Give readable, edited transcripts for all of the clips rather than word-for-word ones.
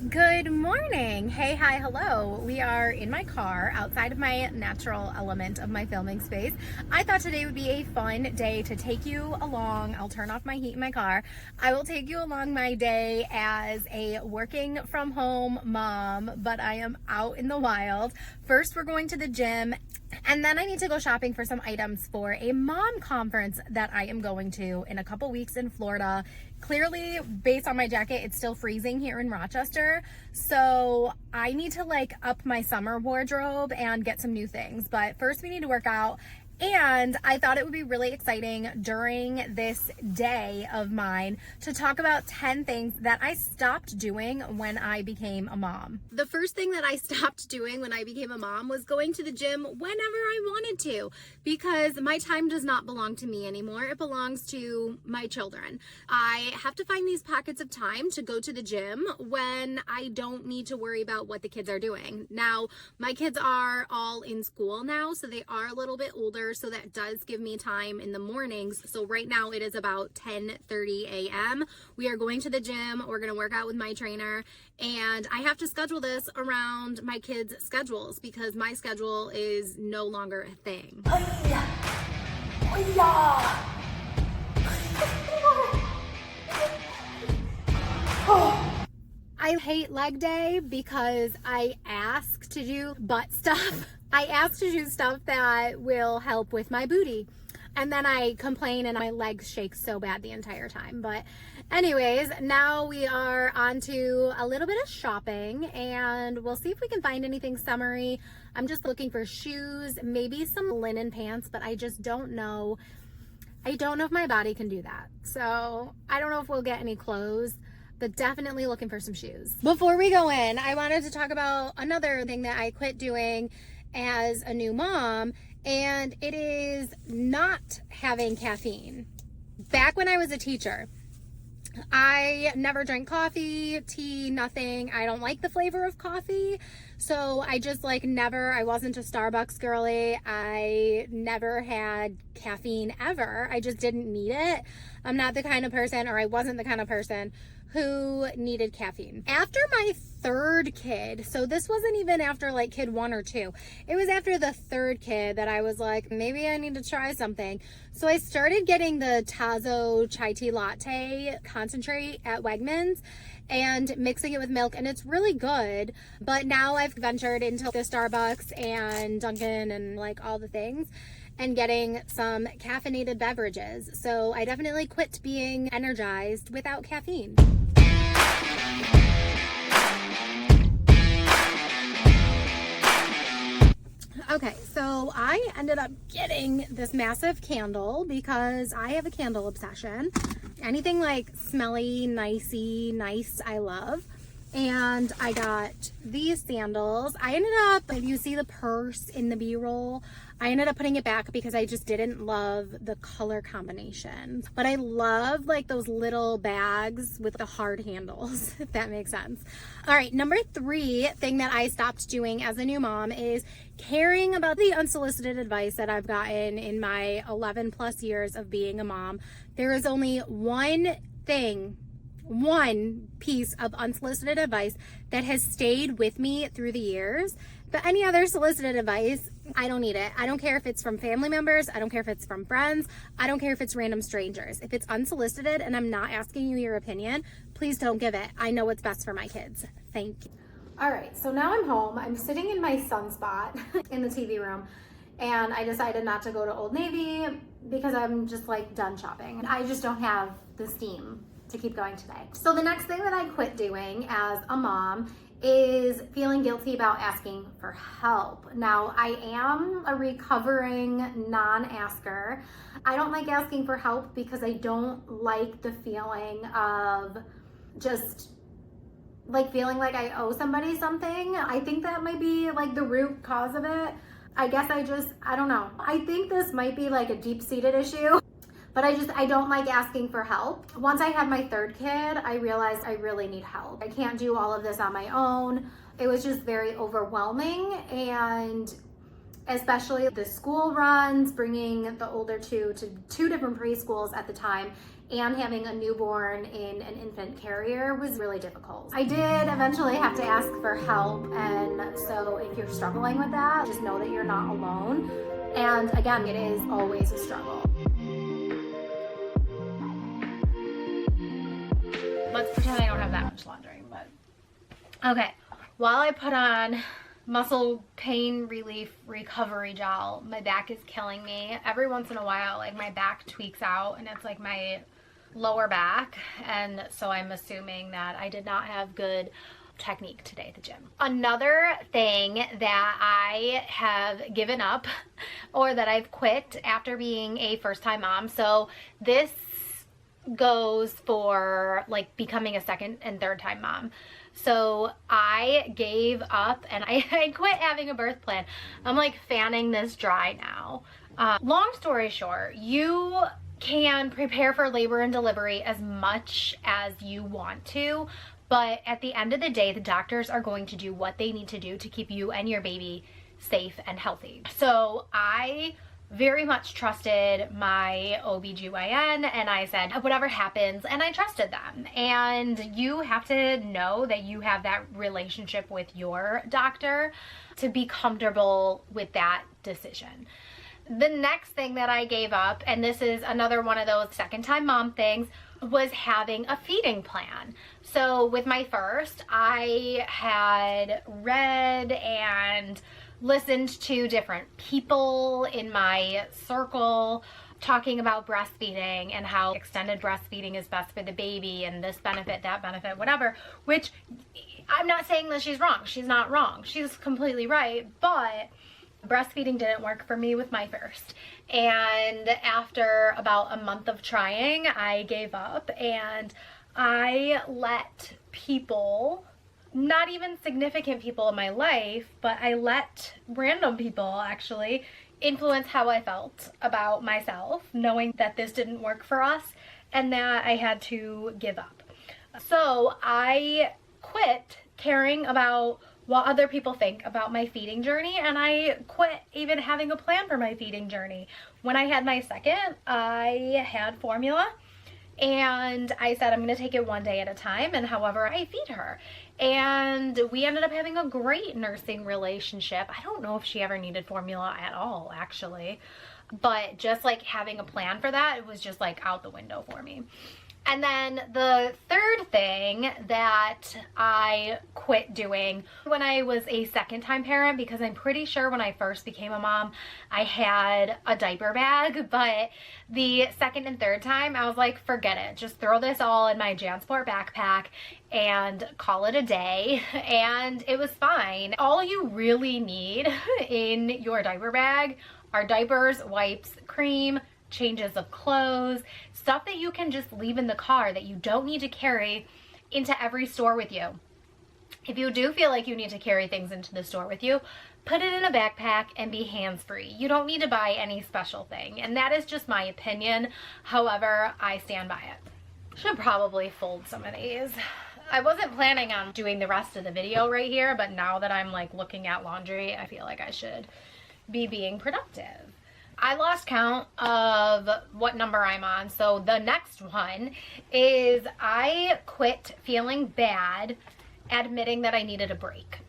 Good morning. Hey, hi, hello. We are in my car outside of my natural element of my filming space. I thought today would be a fun day to take you along. I'll turn off my heat in my car. I will take you along my day as a working from home mom, but I am out in the wild. First, we're going to the gym, and then I need to go shopping for some items for a mom conference that I am going to in a couple weeks in Florida. Clearly, based on my jacket, it's still freezing here in Rochester. So I need to up my summer wardrobe and get some new things. But first we need to work out. And I thought it would be really exciting during this day of mine to talk about 10 things that I stopped doing when I became a mom. The first thing that I stopped doing when I became a mom was going to the gym whenever I wanted to, because my time does not belong to me anymore. It belongs to my children. I have to find these pockets of time to go to the gym when I don't need to worry about what the kids are doing. Now, my kids are all in school now, so they are a little bit older. So that does give me time in the mornings. So right now it is about 10:30 a.m. We are going to the gym. We're going to work out with my trainer, and I have to schedule this around my kids' schedules because my schedule is no longer a thing. I hate leg day because I ask to do butt stuff. I ask to do stuff that will help with my booty. And then I complain and my legs shake so bad the entire time. But anyways, now we are on to a little bit of shopping, and we'll see if we can find anything summery. I'm just looking for shoes, maybe some linen pants, but I just don't know. I don't know if my body can do that. So I don't know if we'll get any clothes, but definitely looking for some shoes. Before we go in, I wanted to talk about another thing that I quit doing as a new mom, and it is not having caffeine. Back when I was a teacher, I never drank coffee, tea, nothing. I don't like the flavor of coffee. So I just I wasn't a Starbucks girly. I never had caffeine ever. I just didn't need it. I'm not the kind of person, or I wasn't the kind of person who needed caffeine. After my third kid, so this wasn't even after kid 1 or 2, it was after the third kid that I was like, maybe I need to try something. So I started getting the Tazo chai tea latte concentrate at Wegmans and mixing it with milk, and it's really good. But now I've ventured into the Starbucks and Dunkin' and all the things, and getting some caffeinated beverages. So I definitely quit being energized without caffeine. Okay, so I ended up getting this massive candle because I have a candle obsession. Anything smelly, nicey, nice, I love. And I got these sandals. I ended up, if you see the purse in the B-roll, I ended up putting it back because I just didn't love the color combination. But I love those little bags with the hard handles, if that makes sense. All right, number 3 thing that I stopped doing as a new mom is caring about the unsolicited advice that I've gotten in my 11 plus years of being a mom. There is only one piece of unsolicited advice that has stayed with me through the years. But any other solicited advice, I don't need it. I don't care if it's from family members. I don't care if it's from friends. I don't care if it's random strangers. If it's unsolicited and I'm not asking you your opinion, please don't give it. I know what's best for my kids. Thank you. All right, so now I'm home. I'm sitting in my sunspot in the TV room, and I decided not to go to Old Navy because I'm just done shopping. I just don't have the steam to keep going today. So the next thing that I quit doing as a mom is feeling guilty about asking for help. Now, I am a recovering non-asker. I don't like asking for help because I don't like the feeling of just feeling like I owe somebody something. I think that might be the root cause of it. I guess I don't know. I think this might be a deep-seated issue. But I don't like asking for help. Once I had my third kid, I realized I really need help. I can't do all of this on my own. It was just very overwhelming, and especially the school runs, bringing the older two to 2 different preschools at the time, and having a newborn in an infant carrier was really difficult. I did eventually have to ask for help, and so if you're struggling with that, just know that you're not alone. And again, it is always a struggle. Let's pretend I don't have that much laundry, but okay. While I put on muscle pain relief recovery gel, my back is killing me. Every once in a while, like my back tweaks out and it's like my lower back, and so I'm assuming that I did not have good technique today at the gym. Another thing that I have given up or that I've quit after being a first-time mom, so this goes for like becoming a second and third time mom. So I gave up and I quit having a birth plan. I'm like fanning this dry now. Long story short, you can prepare for labor and delivery as much as you want to, but at the end of the day, the doctors are going to do what they need to do to keep you and your baby safe and healthy. So I very much trusted my OBGYN, and I said, whatever happens, and I trusted them. And you have to know that you have that relationship with your doctor to be comfortable with that decision. The next thing that I gave up, and this is another one of those second time mom things, was having a feeding plan. So with my first, I had read and listened to different people in my circle talking about breastfeeding and how extended breastfeeding is best for the baby and this benefit, that benefit, whatever, which I'm not saying that she's wrong. She's not wrong. She's completely right, but breastfeeding didn't work for me with my first. And after about a month of trying, I gave up and I let people, not even significant people in my life, but I let random people actually influence how I felt about myself, knowing that this didn't work for us and that I had to give up. So I quit caring about what other people think about my feeding journey, and I quit even having a plan for my feeding journey. When I had my second, I had formula, and I said I'm going to take it one day at a time, and however I feed her. And we ended up having a great nursing relationship. I don't know if she ever needed formula at all, actually, but just like having a plan for that, it was just like out the window for me. And then the third thing that I quit doing when I was a second time parent, because I'm pretty sure when I first became a mom, I had a diaper bag, but the second and third time I was like, forget it. Just throw this all in my JanSport backpack and call it a day. And it was fine. All you really need in your diaper bag are diapers, wipes, cream, changes of clothes, stuff that you can just leave in the car that you don't need to carry into every store with you. If you do feel like you need to carry things into the store with you, put it in a backpack and be hands-free. You don't need to buy any special thing, and that is just my opinion. However, I stand by it. Should probably fold some of these. I wasn't planning on doing the rest of the video right here, but now that I'm like looking at laundry, I feel like I should be being productive. I lost count of what number I'm on. So the next one is I quit feeling bad admitting that I needed a break.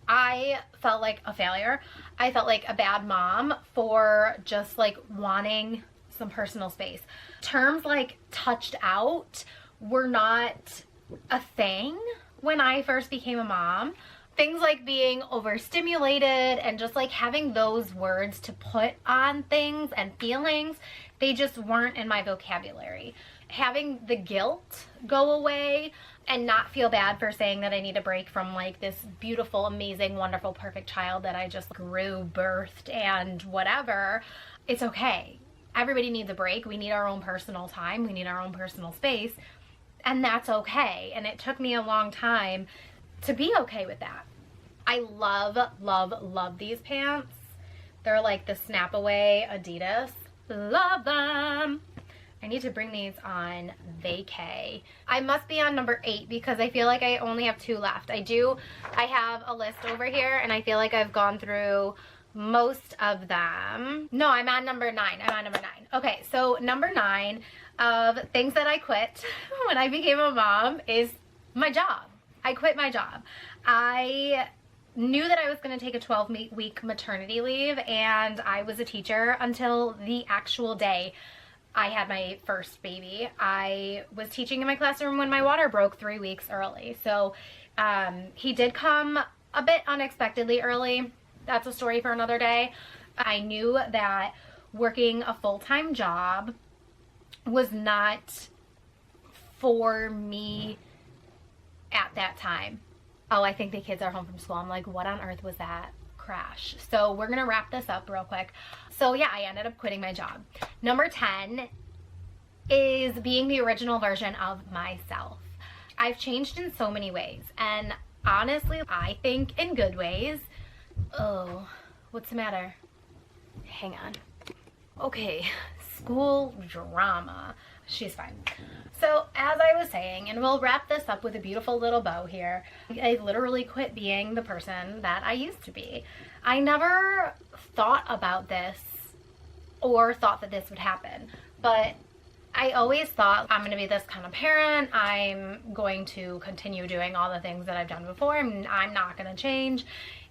I felt like a failure. I felt like a bad mom for just like wanting some personal space. Terms like touched out were not a thing when I first became a mom. Things like being overstimulated and just like having those words to put on things and feelings, they just weren't in my vocabulary. Having the guilt go away and not feel bad for saying that I need a break from like this beautiful, amazing, wonderful, perfect child that I just grew, birthed, and whatever. It's okay. Everybody needs a break. We need our own personal time. We need our own personal space. And that's okay. And it took me a long time to be okay with that. I love, love, love these pants. They're like the snap away Adidas. Love them. I need to bring these on vacay. I must be on number 8 because I feel like I only have 2 left. I have a list over here and I feel like I've gone through most of them. No, I'm on number 9. Okay, so number 9, of things that I quit when I became a mom is my job. I quit my job. I knew that I was going to take a 12-week maternity leave, and I was a teacher until the actual day I had my first baby. I was teaching in my classroom when my water broke 3 weeks early. So he did come a bit unexpectedly early. That's a story for another day. I knew that working a full-time job was not for me at that time. Oh, I think the kids are home from school. I'm like, what on earth was that crash? So we're gonna wrap this up real quick. So yeah, I ended up quitting my job. Number 10 is being the original version of myself. I've changed in so many ways, and honestly, I think in good ways. Oh, what's the matter? Hang on. Okay, school drama. She's fine. So as I was saying, and we'll wrap this up with a beautiful little bow here, I literally quit being the person that I used to be. I never thought about this or thought that this would happen, but I always thought I'm going to be this kind of parent. I'm going to continue doing all the things that I've done before, and I'm not going to change.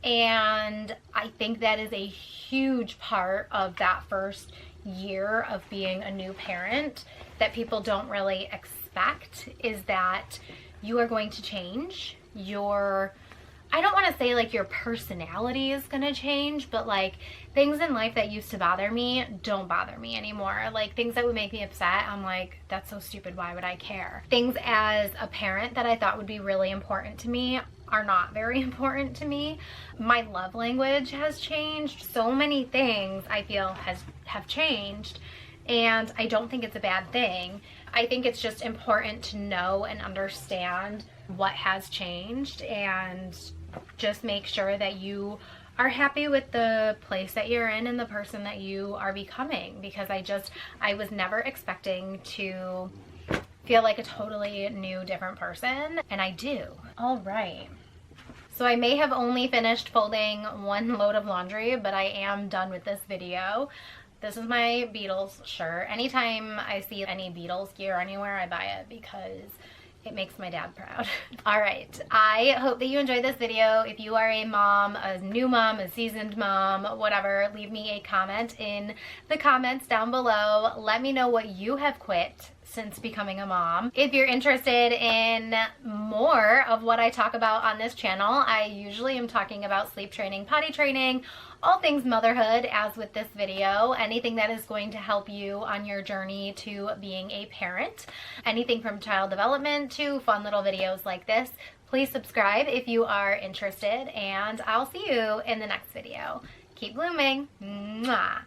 And I think that is a huge part of that first year of being a new parent that people don't really expect, is that you are going to change. I don't want to say like your personality is going to change, but like things in life that used to bother me don't bother me anymore. Like things that would make me upset, I'm like, that's so stupid, why would I care? Things as a parent that I thought would be really important to me are not very important to me. My love language has changed. So many things I feel have changed, and I don't think it's a bad thing. I think it's just important to know and understand what has changed and just make sure that you are happy with the place that you're in and the person that you are becoming, because I was never expecting to feel like a totally new, different person, and I do. All right. So I may have only finished folding one load of laundry, but I am done with this video. This is my Beatles shirt. Anytime I see any Beatles gear anywhere, I buy it because it makes my dad proud. All right, I hope that you enjoyed this video. If you are a mom, a new mom, a seasoned mom, whatever, leave me a comment in the comments down below. Let me know what you have quit since becoming a mom. If you're interested in more of what I talk about on this channel, I usually am talking about sleep training, potty training, all things motherhood, as with this video, anything that is going to help you on your journey to being a parent, anything from child development to fun little videos like this. Please subscribe if you are interested, and I'll see you in the next video. Keep blooming. Mwah.